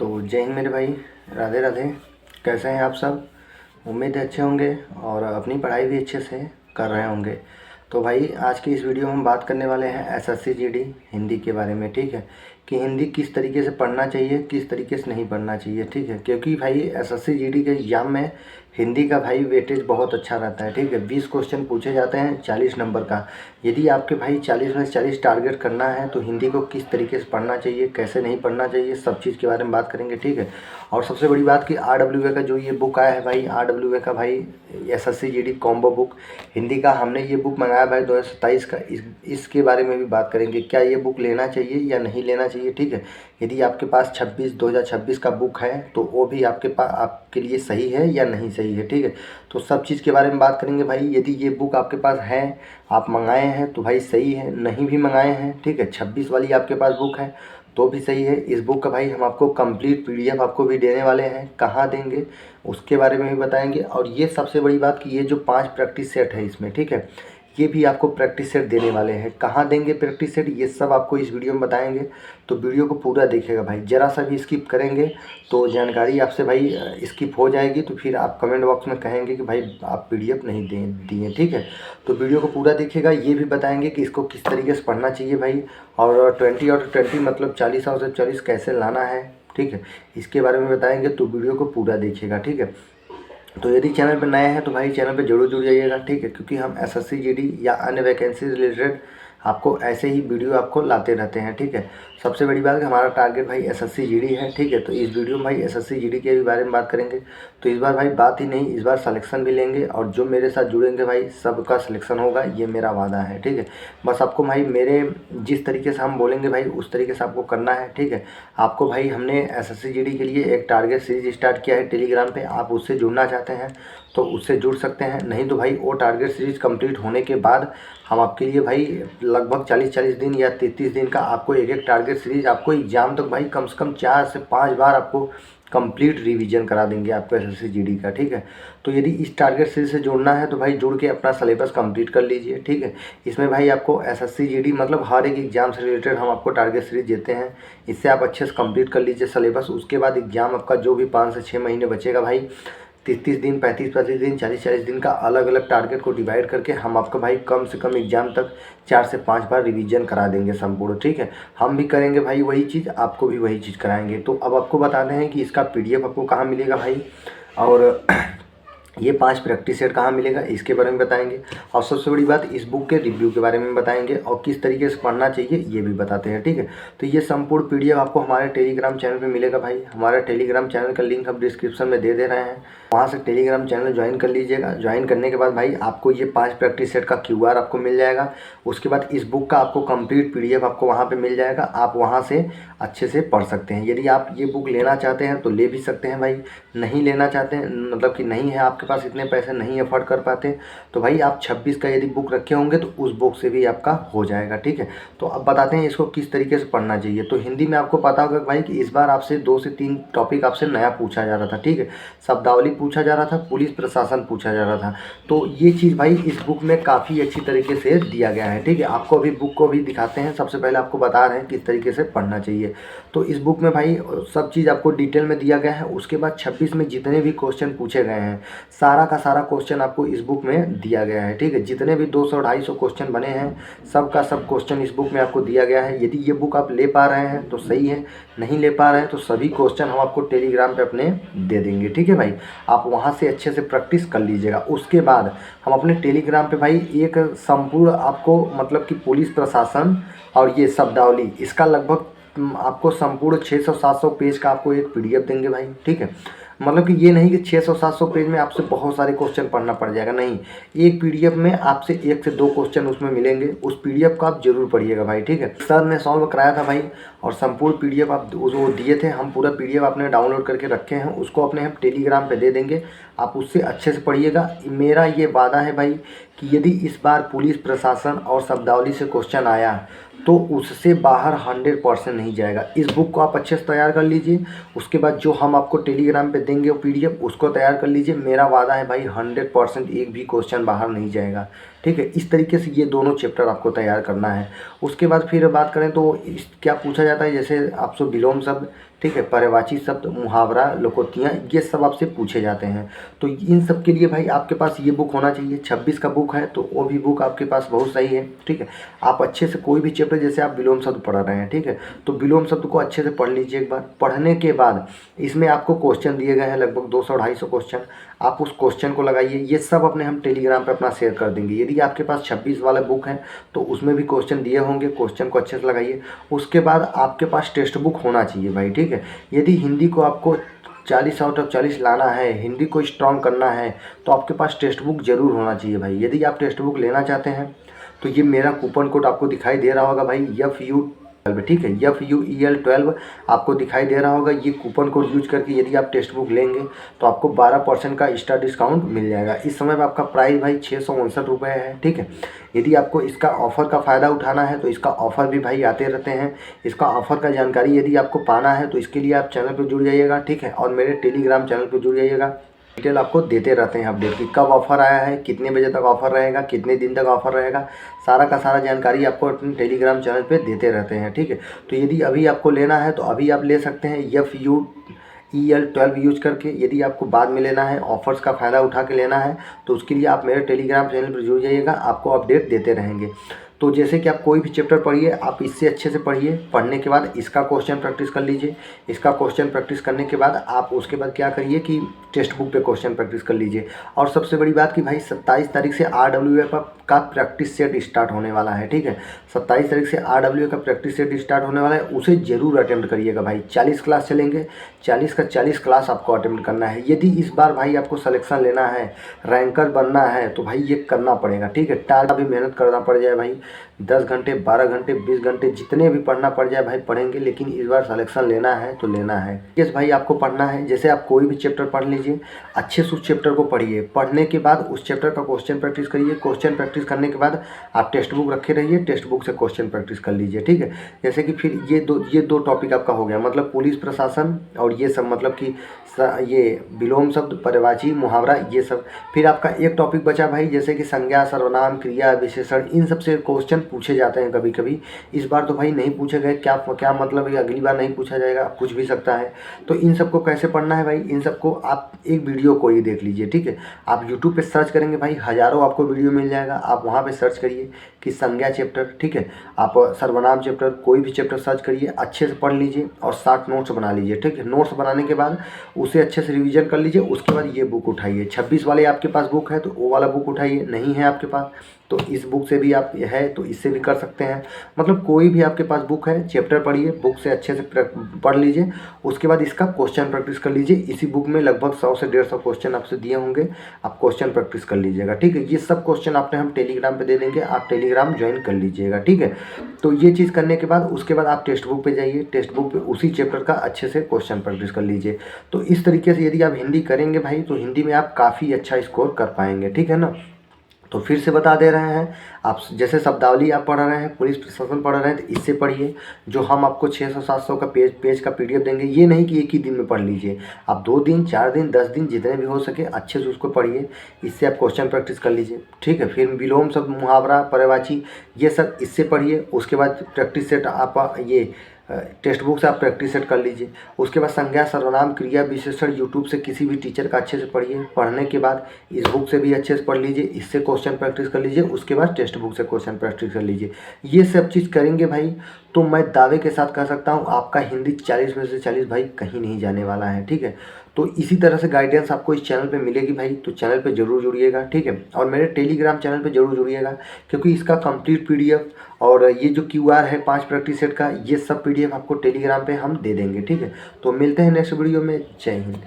तो जय हिंद मेरे भाई, राधे राधे। कैसे हैं आप सब? उम्मीद है अच्छे होंगे और अपनी पढ़ाई भी अच्छे से कर रहे होंगे। तो भाई आज की इस वीडियो में हम बात करने वाले हैं एसएससी जीडी हिंदी के बारे में। ठीक है, कि हिंदी किस तरीके से पढ़ना चाहिए, किस तरीके से नहीं पढ़ना चाहिए। ठीक है, क्योंकि भाई एसएससी जीडी के एग्ज़ाम में हिंदी का भाई वेटेज बहुत अच्छा रहता है। ठीक है, 20 क्वेश्चन पूछे जाते हैं 40 नंबर का। यदि आपके भाई 40 में से 40 टारगेट करना है तो हिंदी को किस तरीके से पढ़ना चाहिए, कैसे नहीं पढ़ना चाहिए, सब चीज़ के बारे में बात करेंगे। ठीक है, और सबसे बड़ी बात कि RWA का जो ये बुक आया है भाई, RWA का भाई SSC GD combo book Hindi का, हमने ये बुक मंगाया भाई 2027 का। इसके बारे में भी बात करेंगे, क्या ये बुक लेना चाहिए या नहीं लेना चाहिए। ठीक है, यदि आपके पास 2026 का बुक है तो वो भी आपके लिए सही है या नहीं सही है। ठीक है, तो सब चीज़ के बारे में बात करेंगे भाई। यदि ये बुक आपके पास है, आप मंगाए हैं तो भाई सही है, नहीं भी मंगाए हैं ठीक है, 26 वाली आपके पास बुक है तो भी सही है। इस बुक का भाई हम आपको कंप्लीट PDF आपको भी देने वाले हैं, कहाँ देंगे उसके बारे में भी बताएंगे। और ये सबसे बड़ी बात कि ये जो 5 प्रैक्टिस सेट है इसमें, ठीक है, ये भी आपको प्रैक्टिस सेट देने वाले हैं। कहाँ देंगे प्रैक्टिस सेट, ये सब आपको इस वीडियो में बताएंगे। तो वीडियो को पूरा देखिएगा भाई, ज़रा सा भी स्किप करेंगे तो जानकारी आपसे भाई स्किप हो जाएगी, तो फिर आप कमेंट बॉक्स में कहेंगे कि भाई आप PDF नहीं दिए। ठीक है, तो वीडियो को पूरा देखिएगा। ये भी बताएंगे कि इसको किस तरीके से पढ़ना चाहिए भाई, और 20 आउट ऑफ 20 मतलब 40 आउट ऑफ 40 कैसे लाना है। ठीक है, इसके बारे में बताएंगे, तो वीडियो को पूरा देखिएगा। ठीक है, तो यदि चैनल पर नए हैं तो भाई चैनल पे जरूर जुड़ जाइएगा। ठीक है, क्योंकि हम एसएससी जीडी या अन्य वैकेंसी रिलेटेड आपको ऐसे ही वीडियो आपको लाते रहते हैं। ठीक है, सबसे बड़ी बात है हमारा टारगेट भाई एसएससी जीडी है। ठीक है, तो इस वीडियो में भाई एसएससी जीडी के भी बारे में बात करेंगे। तो इस बार भाई बात ही नहीं, इस बार सिलेक्शन भी लेंगे, और जो मेरे साथ जुड़ेंगे भाई सबका सिलेक्शन होगा, ये मेरा वादा है। ठीक है, बस आपको भाई मेरे जिस तरीके से हम बोलेंगे भाई उस तरीके से आपको करना है। ठीक है, आपको भाई हमने एसएससी जीडी के लिए एक टारगेट सीरीज स्टार्ट किया है टेलीग्राम पे, आप उससे जुड़ना चाहते हैं तो उससे जुड़ सकते हैं। नहीं तो भाई वो टारगेट सीरीज कंप्लीट होने के बाद हम आपके लिए भाई लगभग 40 दिन या 33 दिन का आपको एक टारगेट सीरीज आपको एग्जाम तक भाई कम से कम 4 से 5 बार आपको कंप्लीट रिवीजन करा देंगे आपको एसएससी जीडी का। ठीक है, तो यदि इस टारगेट सीरीज से जुड़ना है तो भाई जुड़ के अपना सिलेबस कंप्लीट कर लीजिए। ठीक है, इसमें भाई आपको एसएससी जीडी मतलब हर एक एग्जाम से रिलेटेड हम आपको टारगेट सीरीज देते हैं, इससे आप अच्छे से कंप्लीट कर लीजिए सिलेबस। उसके बाद एग्जाम आपका जो भी 5 से 6 महीने बचेगा भाई, 30 दिन 35 दिन 40 दिन का अलग अलग टारगेट को डिवाइड करके हम आपको भाई कम से कम एग्जाम तक 4 से 5 बार रिवीजन करा देंगे संपूर्ण। ठीक है, हम भी करेंगे भाई वही चीज़, आपको भी वही चीज़ कराएंगे। तो अब आपको बताते हैं कि इसका PDF आपको कहाँ मिलेगा भाई, और ये 5 प्रैक्टिस सेट कहाँ मिलेगा इसके बारे में बताएंगे। और सबसे बड़ी बात इस बुक के रिव्यू के बारे में बताएंगे, और किस तरीके से पढ़ना चाहिए ये भी बताते हैं। ठीक है, तो ये संपूर्ण PDF आपको हमारे टेलीग्राम चैनल पे मिलेगा भाई। हमारा टेलीग्राम चैनल का लिंक हम डिस्क्रिप्शन में दे रहे हैं, वहाँ से टेलीग्राम चैनल ज्वाइन कर लीजिएगा। ज्वाइन करने के बाद भाई आपको ये 5 प्रैक्टिस सेट का QR आपको मिल जाएगा। उसके बाद इस बुक का आपको कंप्लीट PDF आपको वहाँ पे मिल जाएगा, आप वहाँ से अच्छे से पढ़ सकते हैं। यदि आप ये बुक लेना चाहते हैं तो ले भी सकते हैं भाई, नहीं लेना चाहते हैं मतलब कि नहीं है आपके पास इतने पैसे नहीं अफोर्ड कर पाते तो भाई आप 26 का यदि बुक रखे होंगे तो उस बुक से भी आपका हो जाएगा। ठीक है, तो अब बताते हैं इसको किस तरीके से पढ़ना चाहिए। तो हिंदी में आपको पता होगा भाई कि इस बार आपसे 2 से 3 टॉपिक आपसे नया पूछा जा रहा था। ठीक है, शब्दावली पूछा जा रहा था, पुलिस प्रशासन पूछा जा रहा था। तो ये चीज़ भाई इस बुक में काफ़ी अच्छी तरीके से दिया गया है। ठीक है, आपको अभी बुक को भी दिखाते हैं, सबसे पहले आपको बता रहे हैं किस तरीके से पढ़ना चाहिए। तो इस बुक में भाई सब चीज़ आपको डिटेल में दिया गया है। उसके बाद 26 में जितने भी क्वेश्चन पूछे गए हैं सारा का सारा क्वेश्चन आपको इस बुक में दिया गया है। ठीक है, जितने भी 200-250 क्वेश्चन बने हैं सब का सब क्वेश्चन इस बुक में आपको दिया गया है। यदि ये बुक आप ले पा रहे हैं तो सही है, नहीं ले पा रहे हैं तो सभी क्वेश्चन हम आपको टेलीग्राम पे अपने दे देंगे। ठीक है भाई, आप वहाँ से अच्छे से प्रैक्टिस कर लीजिएगा। उसके बाद हम अपने टेलीग्राम पे भाई एक संपूर्ण आपको मतलब कि पुलिस प्रशासन और ये शब्दावली इसका लगभग आपको संपूर्ण 600-700 पेज का आपको एक PDF देंगे भाई। ठीक है, मतलब कि ये नहीं कि 600-700 पेज में आपसे बहुत सारे क्वेश्चन पढ़ना पड़ जाएगा, नहीं, एक PDF में आपसे 1 से 2 क्वेश्चन उसमें मिलेंगे, उस PDF को आप जरूर पढ़िएगा भाई। ठीक है, सर ने सॉल्व कराया था भाई, और संपूर्ण PDF आप वो दिए थे, हम पूरा PDF आपने डाउनलोड करके रखे हैं, उसको अपने हम टेलीग्राम पे दे देंगे, आप उससे अच्छे से पढ़िएगा। मेरा ये वादा है भाई कि यदि इस बार पुलिस प्रशासन और शब्दावली से क्वेश्चन आया तो उससे बाहर 100% नहीं जाएगा। इस बुक को आप अच्छे से तैयार कर लीजिए, उसके बाद जो हम आपको टेलीग्राम पे देंगे वो PDF उसको तैयार कर लीजिए। मेरा वादा है भाई 100% एक भी क्वेश्चन बाहर नहीं जाएगा। ठीक है। इस तरीके से ये दोनों चैप्टर आपको तैयार करना है। उसके बाद फिर बात करें तो क्या पूछा जाता है, जैसे आपसे विलोम शब्द, ठीक है, पर्यायवाची शब्द, मुहावरा, लोकोक्तियाँ, ये सब आपसे पूछे जाते हैं। तो इन सब के लिए भाई आपके पास ये बुक होना चाहिए। 26 का बुक है तो वो भी बुक आपके पास बहुत सही है, ठीक है। आप अच्छे से कोई भी चैप्टर, जैसे आप विलोम शब्द पढ़ रहे हैं, ठीक है, तो विलोम शब्द को अच्छे से पढ़ लीजिए एक बार। पढ़ने के बाद इसमें आपको क्वेश्चन दिए गए हैं लगभग 200-250 क्वेश्चन, आप उस क्वेश्चन को लगाइए। ये सब अपने हम टेलीग्राम पे अपना शेयर कर देंगे। यदि आपके पास 26 वाला बुक है तो उसमें भी क्वेश्चन दिए होंगे, क्वेश्चन को अच्छे से लगाइए। उसके बाद आपके पास टेक्स्ट बुक होना चाहिए भाई, ठीक है। यदि हिंदी को आपको 40 आउट ऑफ 40 लाना है, हिंदी को स्ट्रॉन्ग करना है, तो आपके पास टेक्स्ट बुक ज़रूर होना चाहिए भाई। यदि आप टेक्स्ट बुक लेना चाहते हैं तो ये मेरा कूपन कोड आपको दिखाई दे रहा होगा भाई, FU12, ठीक है, FUEL12 आपको दिखाई दे रहा होगा। ये कूपन कोड यूज करके यदि आप टेक्स्ट बुक लेंगे तो आपको 12% का एक्स्ट्रा डिस्काउंट मिल जाएगा। इस समय में आपका प्राइस भाई 659 रुपये है, ठीक है। यदि आपको इसका ऑफ़र का फ़ायदा उठाना है तो इसका ऑफ़र भी भाई आते रहते हैं। इसका ऑफ़र का जानकारी यदि आपको पाना है तो इसके लिए आप चैनल पर जुड़ जाइएगा, ठीक है, और मेरे टेलीग्राम चैनल पर जुड़ जाइएगा। डिटेल आपको देते रहते हैं अपडेट की, कब ऑफ़र आया है, कितने बजे तक ऑफ़र रहेगा, कितने दिन तक ऑफ़र रहेगा, सारा का सारा जानकारी आपको अपने टेलीग्राम चैनल पे देते रहते हैं, ठीक है। तो यदि अभी आपको लेना है तो अभी आप ले सकते हैं FUEL12 यूज करके। यदि आपको बाद में लेना है, ऑफ़र्स का फ़ायदा उठा के लेना है, तो उसके लिए आप मेरे टेलीग्राम चैनल पर जुड़ जाइएगा, आपको अपडेट देते रहेंगे। तो जैसे कि आप कोई भी चैप्टर पढ़िए, आप इससे अच्छे से पढ़िए। पढ़ने के बाद इसका क्वेश्चन प्रैक्टिस कर लीजिए। इसका क्वेश्चन प्रैक्टिस करने के बाद आप उसके बाद क्या करिए कि टेक्स्ट बुक पे क्वेश्चन प्रैक्टिस कर लीजिए। और सबसे बड़ी बात कि भाई 27 तारीख से RWA का प्रैक्टिस सेट स्टार्ट होने वाला है, ठीक है। 27 तारीख से RWA का प्रैक्टिस सेट स्टार्ट होने वाला है, उसे ज़रूर अटेम्प्ट करिएगा भाई। 40 क्लास चलेंगे, 40 का 40 क्लास आपको अटेम्प्ट करना है। यदि इस बार भाई आपको सिलेक्शन लेना है, रैंकर बनना है, तो भाई ये करना पड़ेगा, ठीक है। टारगेट भी मेहनत करना पड़ जाए भाई, 10 घंटे, 12 घंटे, 20 घंटे, जितने भी पढ़ना पड़ जाए भाई पढ़ेंगे, लेकिन इस बार सिलेक्शन लेना है तो लेना है। यस भाई, आपको पढ़ना है। जैसे आप कोई भी चैप्टर पढ़ लीजिए, अच्छे से उस चैप्टर को पढ़िए। पढ़ने के बाद उस चैप्टर का क्वेश्चन प्रैक्टिस करिए। क्वेश्चन प्रैक्टिस करने के बाद आप टेक्स्ट बुक रखे रहिए, टेक्स्ट बुक से क्वेश्चन प्रैक्टिस कर लीजिए, ठीक है। जैसे कि फिर ये दो टॉपिक आपका हो गया, मतलब पुलिस प्रशासन और ये सब, मतलब कि ये विलोम शब्द, पर्यायवाची, मुहावरा, ये सब। फिर आपका एक टॉपिक बचा भाई, जैसे कि संज्ञा, सर्वनाम, क्रिया, विशेषण, इन सब से क्वेश्चन पूछे जाते हैं कभी कभी। इस बार तो भाई नहीं पूछे गए, क्या मतलब है, अगली बार नहीं पूछा जाएगा, पूछ भी सकता है। तो इन सबको कैसे पढ़ना है भाई, इन सबको आप एक वीडियो को ही देख लीजिए, ठीक है। आप यूट्यूब पे सर्च करेंगे भाई, हज़ारों आपको वीडियो मिल जाएगा। आप वहाँ पे सर्च करिए कि संज्ञा चैप्टर, ठीक है, आप सर्वनाम चैप्टर, कोई भी चैप्टर सर्च करिए, अच्छे से पढ़ लीजिए और 60 नोट्स बना लीजिए, ठीक है। नोट्स बनाने के बाद उसे अच्छे से रिवीजन कर लीजिए। उसके बाद ये बुक उठाइए। 26 वाले आपके पास बुक है तो वो वाला बुक उठाइए, नहीं है आपके पास तो इस बुक से भी आप है तो इससे भी कर सकते हैं। मतलब कोई भी आपके पास बुक है, चैप्टर पढ़िए, बुक से अच्छे से पढ़ लीजिए। उसके बाद इसका क्वेश्चन प्रैक्टिस कर लीजिए। इसी बुक में लगभग 100 से 150 क्वेश्चन आपसे दिए होंगे, आप क्वेश्चन प्रैक्टिस कर लीजिएगा, ठीक है। ये सब क्वेश्चन आपने हम टेलीग्राम पे दे देंगे, आप टेलीग्राम ज्वाइन कर लीजिएगा, ठीक है। तो ये चीज़ करने के बाद उसके बाद आप टेक्स्ट बुक पे जाइए, टेक्स्ट बुक पे उसी चैप्टर का अच्छे से क्वेश्चन प्रैक्टिस कर लीजिए। तो इस तरीके से यदि आप हिंदी करेंगे भाई तो हिंदी में आप काफ़ी अच्छा स्कोर कर पाएंगे, ठीक है ना। तो फिर से बता दे रहे हैं, आप जैसे शब्दावली आप पढ़ रहे हैं, पुलिस प्रशासन पढ़ रहे हैं, तो इससे पढ़िए। जो हम आपको 600-700 का पेज का PDF देंगे, ये नहीं कि एक ही दिन में पढ़ लीजिए। आप 2 दिन, 4 दिन, 10 दिन, जितने भी हो सके अच्छे से उसको पढ़िए। इससे आप क्वेश्चन प्रैक्टिस कर लीजिए, ठीक है। फिर विलोम शब्द, मुहावरा, पर्यायवाची, ये सब इससे पढ़िए। उसके बाद प्रैक्टिस सेट आप ये टेक्स्ट बुक से आप प्रैक्टिस सेट कर लीजिए। उसके बाद संज्ञा, सर्वनाम, क्रिया, विशेषण यूट्यूब से किसी भी टीचर का अच्छे से पढ़िए। पढ़ने के बाद इस बुक से भी अच्छे से पढ़ लीजिए, इससे क्वेश्चन प्रैक्टिस कर लीजिए। उसके बाद टेक्स्ट बुक से क्वेश्चन प्रैक्टिस कर लीजिए। ये सब चीज़ करेंगे भाई तो मैं दावे के साथ कह सकता हूँ आपका हिंदी 40 में से 40 भाई कहीं नहीं जाने वाला है, ठीक है। तो इसी तरह से गाइडेंस आपको इस चैनल पे मिलेगी भाई, तो चैनल पे ज़रूर जुड़िएगा, ठीक है। और मेरे टेलीग्राम चैनल पे ज़रूर जुड़िएगा, क्योंकि इसका कंप्लीट PDF और ये जो QR है 5 प्रैक्टिस सेट का, ये सब PDF आपको टेलीग्राम पे हम दे देंगे, ठीक है। तो मिलते हैं नेक्स्ट वीडियो में। जय हिंद।